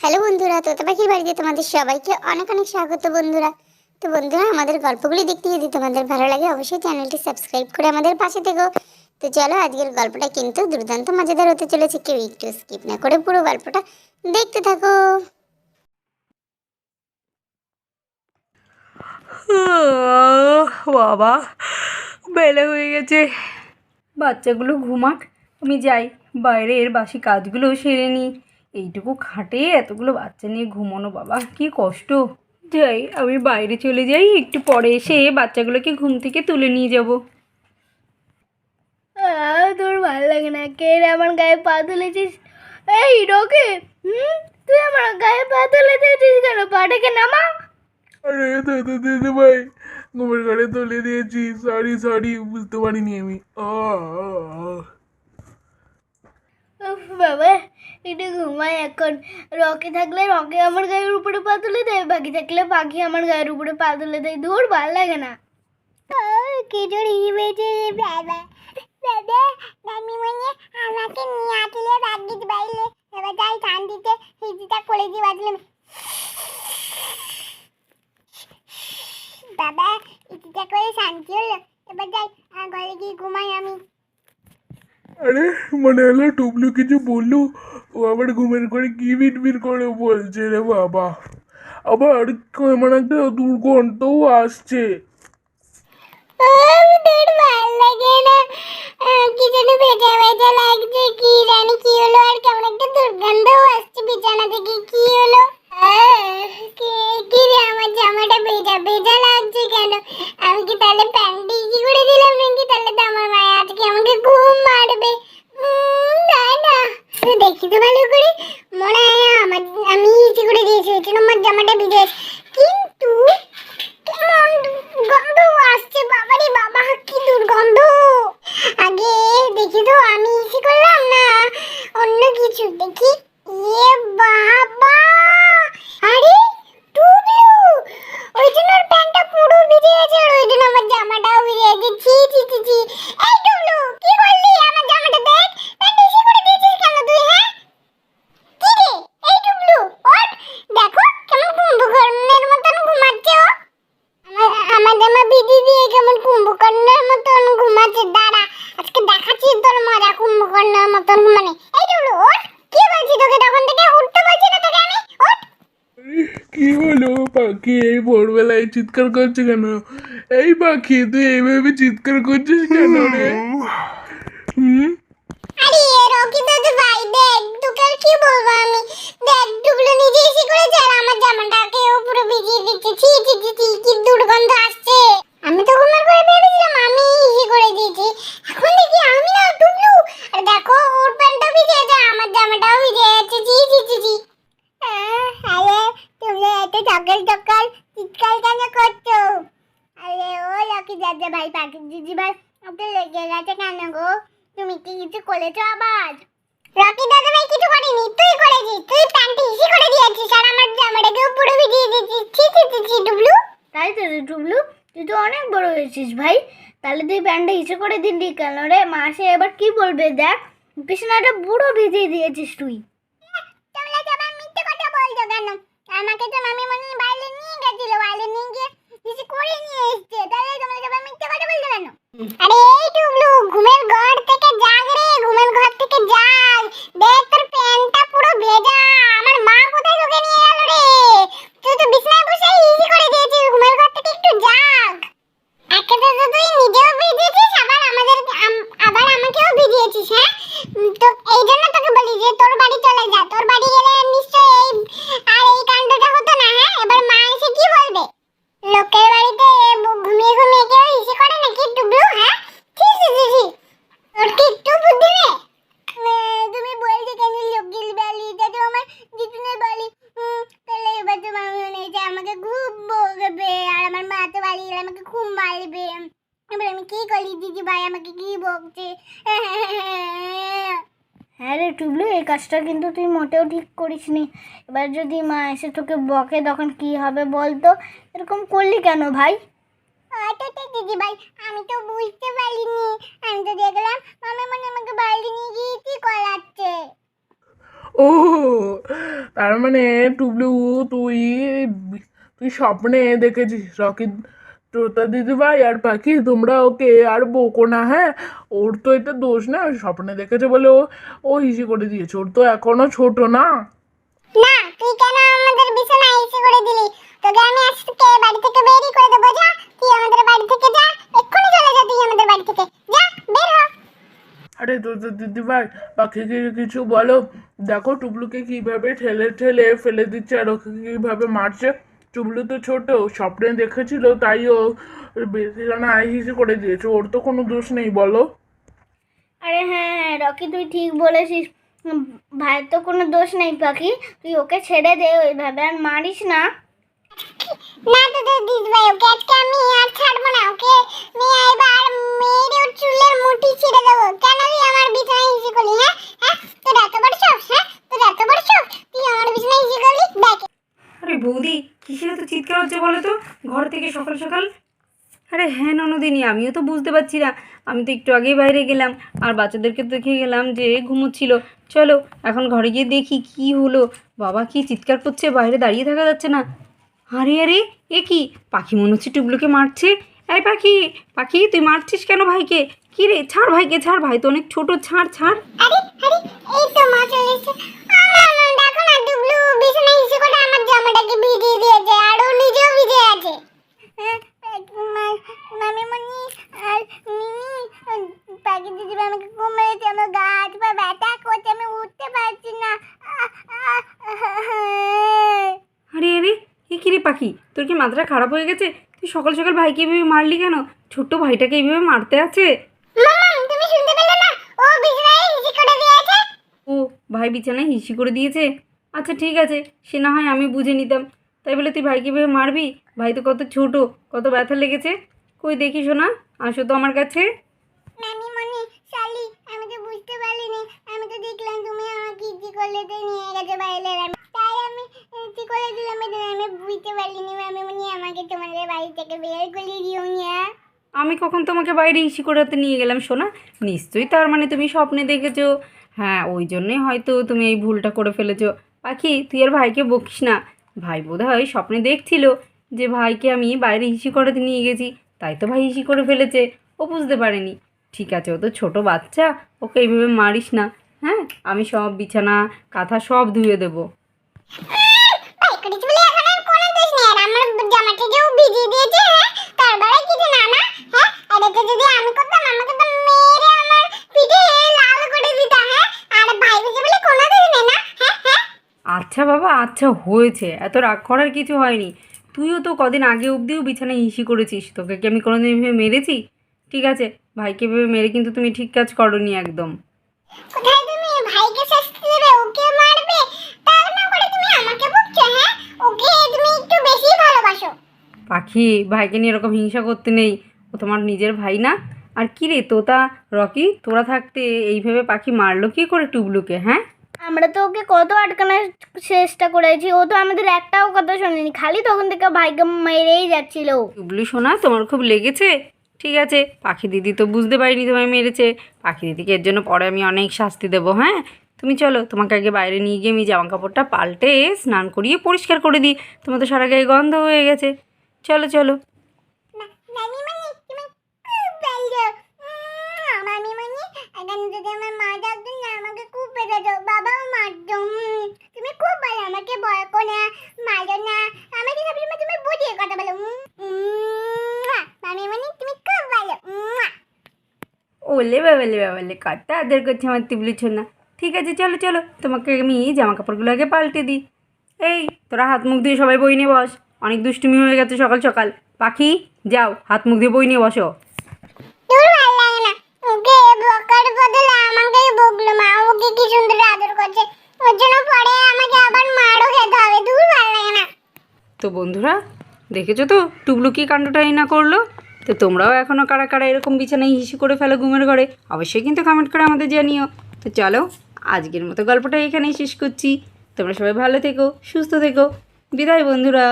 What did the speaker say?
Hello বন্ধুরা, তোতা পাখির বাড়িতে তোমাদের সবাইকে অনেক অনেক স্বাগত বন্ধুরা। তো বন্ধুরা, আমাদের গল্পগুলি দেখতে যদি তোমাদের ভালো লাগে অবশ্যই চ্যানেলটি সাবস্ক্রাইব করে আমাদের পাশে থেকো। তো চলো, আজকের গল্পটা কিন্তু দুর্দান্ত মজাদার হতে চলেছে, কেউ একটু স্কিপ না করে পুরো গল্পটা দেখতে থাকো। বাবা, বেলা হয়ে গেছে, বাচ্চাগুলো ঘুমাক, আমি যাই বাইরের বাসি কাজগুলো সেরে নিই। এইটুকু খাটে এতগুলো বাচ্চা নিয়ে ঘুমানো, বাবা কি কষ্ট। যাই, আমি বাইরে চলে যাই, একটু পরে এসে বাচ্চাগুলোকে ঘুম থেকে তুলে নিয়ে যাব। তোর ভালো লাগে না? কে রে আমার গায়ে পা তুলেছিস? এই রকি, তুই আমার গায়ে পা তুলে দিয়েছিস কেন? পাটাকে নামা। আরে দিদি ভাই, ঘুমের ঘরে তুলে দিয়েছি। সরি সরি, বুঝতে পারিনি আমি। উফ বাবা, একটু ঘুমাই এখন। রকি থাকলে রকি আমার গায়ের উপরে পা তুলে দেয়, পাখি থাকলে পাখি আমার গায়ের উপরে পা তুলে দেয়। দূর, ভাল লাগে না। কি জোর হিমেছে বাবা। দাদা, মামি মনে আমাকে নিয়ে আসলে বাগিতে বাইলে, এবার যাই শান্তিতে হিজিটা করে দিয়ে বাজলাম। বাবা, হিজিটা করে শান্তি হলো, এবার যাই ঘরে গিয়ে ঘুমাই আমি। আরে, মনে হলো টুবলু কিছু বললো, ও আবার ঘুমের ঘরে কি বিড়বিড় করে বলছে রে বাবা। আবার কেমন একটা দুর্গন্ধও আসছে। তোর ভাল লাগে না? কি যেন ভেজা ভেজা লাগছে, কি জানি কি হলো, আর কেমন একটা দুর্গন্ধও আসছে বিছানা থেকে। কি হলো? কি রে, আমার জামাটা ভেজা ভেজা লাগছে কেন? আমি কি তাহলে প্যান্টি কি করে দিলাম নাকি? তাহলে তো আমার মায়া আজকে আমাকে ঘুম মারবে। না না, দেখি তো ভালো করে, মনে হয় আমি ইচ্ছে করে দিয়েছি, এই জন্য আমার জামাটা ভিজে। কিন্তু কেমন গন্ধ আসছে, বাবারে বাবা, কি দুর্গন্ধ। আগে দেখি তো আমি ইচ্ছে করলাম না অন্য কিছু। দেখি, এ বাবা, আরে টুবলু, ওই জন্য ওর প্যান্টটা পুরো ভিজে গেছে, আর ওই জন্য আমার জামাটাও ভিজে গেছে। ছি ছি ছি ছি। এই টুবলু, কি করলি? আমার জামাটা দেখ, প্যান্ট ইচ্ছে করে দিয়েছিস কেন তুই? হ্যাঁ, কি রে? এই টুবলু, ওঠ, দেখো কেমন কুম্ভকর্ণের মতন ঘুমাচ্ছে ও। আমার জামা ভিজে দিয়ে কেমন কুম্ভকর্ণের মতন ঘুমাচ্ছে। দাঁড়া, আজকে দেখাচ্ছি তোর মজা, কুম্ভকর্ণের মতন ঘুমানে। এই টুবলু, ওঠ, কি বলছি তোকে? তখন থেকে উঠতে বলছি না তোকে আমি? ওঠ। কি হলো পাখি, এই ভোরবেলায় চিৎকার করছে কেন? এই পাখি, তুই এইভাবে চিৎকার করছিস কেন রে? হুম। আরে রকি দাদু ভাই, দেখ তোকে আর কি বলবো আমি। দেখ, টুবলু নিজে এসে করেছে, আর আমার জামাটাকে ও পুরো ভিজিয়ে দিচ্ছে। ছি ছি ছি ছি, কি দুর্গন্ধ আসছে। আমি তো ঘুমের ঘরে ভেবেছিলাম আমি এসে করে দিয়েছি, এখন দেখি আমি না টুবলু। আর দেখো, ওর প্যান্টটা ভিজে আছে, আমার জামাটাও ভিজে আছে। ছি ছি ছি ছি। আরে তুমি এত সকাল সকাল চিৎকার কেন করছো? আরে ও রকি দাদা ভাই, পাখি দিদি ভাই, ওকে লেগে গেছে কেন গো? তুমি কি কিছু করেছো আবার? রকি দাদা ভাই কিছু করেনি, তুই করেছিস। তুই প্যান্টে ইসি করে দিয়েছিস, আর আমার জামাটাকেও পুরো ভিজিয়ে দিয়েছিস। ছি ছি ছি ছি টুবলু। তাই তো রে টুবলু, তুই তো অনেক বড় হয়েছিস ভাই, তাহলে তুই প্যান্টে ইসি করে দিলি কেন রে? মাসে এবার কি বলবে? দেখ, বিছানাটা পুরো ভিজিয়ে দিয়েছিস তুই। তোমরা সবাই মিথ্যে কথা বলছো কেন? আমাকে তো মামি মনে বাইরে নিয়ে গেছিল, বাইরে নিয়ে গিয়ে কিছু করে নিয়ে এসছে, তাহলে তোমরা সবাই মিথ্যে কথা বলছো কেন? আরে এই টুবলু, ঘুমের ঘর থেকে জাগ রে, ঘুমের ঘর থেকে জাগ। দেখ, তোর প্যান্টটা পুরো ভেজা, আমার মা কোথায় তোকে নিয়ে গেল রে? তুই তো বিছানায় বসে ইজি করে দিয়েছিস, ঘুমের ঘর থেকে একটু জাগ। একে তো তুই নিজেও ভিজেছিস, আবার আমাকেও ভিজিয়েছিস। হ্যাঁ, তো এই জন্য তোকে বলি যে তোর বাড়ি চলে যা। তোর বাড়ি গেলে নিশ্চয়ই এই কাণ্ডটা হতো না। হ্যাঁ, এবার মা এসে কি বলবে? লোকের বাড়িতে ঘুমিয়ে ঘুমিয়ে কেউ ইসে করে নাকি টুবলু? হ্যাঁ, ছি ছি ছি ছি। তোর কি একটু বুদ্ধি নেই? তুমি বলছো কেন লোকের বাড়িটা তো আমার জিতুনের বাড়ি। তাহলে এবার তো মামি মনে হয়েছে আমাকে খুব বকবে, আর আমার মা তো বাড়ি গেলে আমাকে খুব মারবে। এবার আমি কি করি? দিদি ভাই আমাকে কি বকছে। হ্যাঁ রে টুবলু, এই কাজটা কিন্তু তুই মোটেও ঠিক করিসনি। এবার যদি মা এসে তোকে বকে তখন কি হবে বলতো? এরকম করলি কেন ভাই? দিদি ভাই, আমি তো বুঝতে পারিনি, আমি তো দেখলাম মামা মনে আমাকে বাইরে নিয়ে গিয়ে কি করাচ্ছে। ও, তার মানে টুবলু, তুই তুই স্বপ্নে দেখেছিস রকি, তোতা দিদিভাই আর পাখি, তোমরা ওকে আর বকো না, হ্যাঁ? ওর তো এটা দোষ না, স্বপ্নে দেখেছে বলে ও ও হিসি করে দিয়েছে, ওর তো এখনো ছোট না। না, তুই কেন আমাদের বিছানায় এসে করে দিলি? তোকে আমি আজকে বাড়ি থেকে বেরই করে দেবো। যা, তুই আমাদের বাড়ি থেকে যা, এক্ষুনি চলে যা তুই আমাদের বাড়ি থেকে। যা, বের হ। আরে তোতা দিদিভাই, পাখিকে কিছু বলো, দেখো টুবলুকে কিভাবে ঠেলে ঠেলে ফেলে দিচ্ছে আর ওকে কিভাবে মারছে। টুবলু তো ছোট, স্বপ্নে দেখেছিল তাই ও বিছানায় হিসি করে দিয়েছে, ওর তো কোনো দোষ নেই, বলো। আরে হ্যাঁ হ্যাঁ রকি, তুই ঠিক বলেছিস। ভাইয়ের তো কোনো দোষ নেই পাখি, তুই ওকে ছেড়ে দে, ওইভাবে আর মারিস না। না তোদের দিদিভাই, ওকে আজকে আমি আর ছাড়বো না। ওকে মেয়ে এবার মেয়ের ওর চুলের মুঠি ছিঁড়ে দেবো। কেন তুই আমার বিছানায় হিসি করলি? হ্যাঁ হ্যাঁ, তোর এত বড় সাহস? হ্যাঁ, তোর এত বড় সাহস? তুই আমার বিছানায় হিসি করলি? দেখ। আরে বৌদি, কিসের এত চিৎকার হচ্ছে বলো তো ঘর থেকে সকাল সকাল? আরে হ্যাঁ ননদিনী, আমিও তো বুঝতে পারছি না। আমি তো একটু আগেই বাইরে গেলাম আর বাচ্চাদেরকে দেখে গেলাম যে ঘুমোচ্ছিল। চলো এখন ঘরে গিয়ে দেখি কি হলো। বাবা কি চিৎকার করছে, বাইরে দাঁড়িয়ে থাকা যাচ্ছে না। আরে আরে, এ কি? পাখি মনে হচ্ছে টুবলুকে মারছে। এই পাখি, পাখি তুই মারছিস কেন ভাইকে? কি রে, ছাড় ভাইকে, ছাড়, ভাই তো অনেক ছোট, ছাড় ছাড়। আরে আরে, এই তো মা চলে এসেছে। আমার দেখো না, ডুবলু বিছানায় হিসি করে আমার জামাটাকে ভিজিয়ে দিয়েছে আর ও নিজেও ভিজে আছে। মামিমণি আর মিমি, পাখি দিদি আমাকে ঘুম মেরেছে, আমার গা হাত পা ব্যথা করছে, আমি উঠতে পারছি না। আরে আরে, এ কি রে পাখি, তোর কি মাথাটা খারাপ হয়ে গেছে? তুই সকাল সকাল ভাইকে এইভাবে মারলি কেন? ছোট্ট ভাইটাকে এইভাবে মারতে আছে? মাম, তুমি শুনতে পেলে না? ও বিছানায় হিসি করে দিয়েছে। ও, ভাই বিছানায় হিসি করে দিয়েছে? আচ্ছা ঠিক আছে, সে না হয় আমি বুঝে নিতাম। তাই বলে তুই ভাইকে ভেবে মারবি? ভাই তো কত ছোট, কত ব্যথা লেগেছে। কই দেখি শোনা, আসো তো আমার কাছে। মামিমণি, শালি, আমি তো বুঝতে পারিনি। আমি তো দেখলাম তুমি আমাকে ইচ্ছে করলে তো নিয়ে গেছে বাইরে। তাই আমি ইচ্ছে করে দিলাম, আমি বুঝতে পারিনি। মামিমণি, আমাকে তোমাদের বাড়ি থেকে বের করে দিও না। আমি কখন তোমাকে বাইরে হিসি করাতে নিয়ে গেলাম শোনা? নিশ্চয়ই তার মানে তুমি স্বপ্নে দেখেছো। হ্যাঁ, ওই জন্যই হয়তো তুমি এই ভুলটা করে ফেলেছো। পাখি তুই আর ভাইকে বকিস না। ভাই বোধহয় স্বপ্নে দেখছিল যে ভাইকে আমি বাইরে হিসি করাতে নিয়ে গেছি, তাই তো ভাই হিসি করে ফেলেছে। ও বুঝতে পারেনি। ঠিক আছে, ও তো ছোটো বাচ্চা, ওকে এইভাবে মারিস না। হ্যাঁ, আমি সব বিছানা কাঁথা সব ধুয়ে দেবো। ভাই করেছে বলে এখন আর কোনো দোষ নেই। আর আমার জামাটা যে ও ভিজিয়ে দিয়েছে, হ্যাঁ, তার বেলায় কিছু না না। হ্যাঁ, এটাকে যদি আমি করতাম, আমাকে তো মেরে আমার পিঠে লাল করে দিত। হ্যাঁ, আর ভাই করেছে বলে কোনো দোষ নেই না। হ্যাঁ হ্যাঁ। আচ্ছা বাবা, আচ্ছা হয়েছে, এত রাগ করার কিছু হয়নি। তুইও তো কদিন আগে অবধিও বিছানায় হিসি করেছিস, তোকে কি আমি কোনোদিন এভাবে মেরেছি? ঠিক আছে, ভাইকে ভেবে মেরে কিন্তু তুমি ঠিক কাজ করনি একদম। কোথায় তুমি ভাইকে শাস্তি দেবে, ওকে মারবে, তার না করে তুমি আমাকে বকছো? হ্যাঁ, ওকে তুমি একটু বেশি ভালোবাসো। পাখি, ভাইকে নিয়ে এরকম হিংসা করতে নেই, ও তোমার নিজের ভাই না? আর কি রে তোতা, রকি, তোরা থাকতে এইভাবে পাখি মারলো কি করে টুবলুকে? হ্যাঁ, আমরা তো ওকে কত আটকানোর চেষ্টা করেছি, ও তো আমাদের একটাও কথা শোনেনি, খালি তখন থেকে ভাইকে মেরেই যাচ্ছিল। টুবলু শোনা, তোমার খুব লেগেছে? ঠিক আছে, পাখি দিদি তো বুঝতে পারিনি তোমায় মেরেছে। পাখি দিদিকে এর জন্য পরে আমি অনেক শাস্তি দেবো। হ্যাঁ, তুমি চলো, তোমাকে আগে বাইরে নিয়ে গিয়ে আমি জামা কাপড়টা পাল্টে স্নান করিয়ে পরিষ্কার করে দিই। তোমার তো সারা গায়ে গন্ধ হয়ে গেছে। চলো চলো। মামিমণি, তুমি খুব ভালো। মামিমণি, এখন যদি আমার মা ডাকতো না, আমাকে খুব পেটাতো, বাবাও মারতো। তুমি খুব ভালো, আমাকে বকো না, মারো না, আমাকে সবসময় তুমি বুঝিয়ে কথা বলো। মামিমণি, তুমি খুব ভালো। ওলে বাবালে বাবালে, কত আদর করছে আমার টিবলু ছোনা। ঠিক আছে চলো চলো, তোমাকে আমি জামা কাপড়গুলো আগে পাল্টে দিই। এই তোরা হাত মুখ দিয়ে সবাই বই নিয়ে বস, অনেক দুষ্টুমি হয়ে গেছে সকাল সকাল। পাখি যাও, হাত মুখ দিয়ে বই নিয়ে বসো। তোর ভালো লাগে না? ওকে বকার বদলে আমাকেই বকলো। মা ওকে কি সুন্দর আদর করছে, ওর জন্য পরে আমাকে আবার মারও খেতে হবে। তোর ভালো লাগে না? তো বন্ধুরা, দেখেছো তো টুবলু কি কাণ্ডটাই না করলো। তো তোমরাও এখনও কারা কারা এরকম বিছানায় হিসু করে ফেলো ঘুমের ঘরে, অবশ্যই কিন্তু কমেন্ট করে আমাদের জানিও। তো চলো, আজকের মতো গল্পটা এখানেই শেষ করছি। তোমরা সবাই ভালো থেকো, সুস্থ থেকো। বিদায় বন্ধুরা।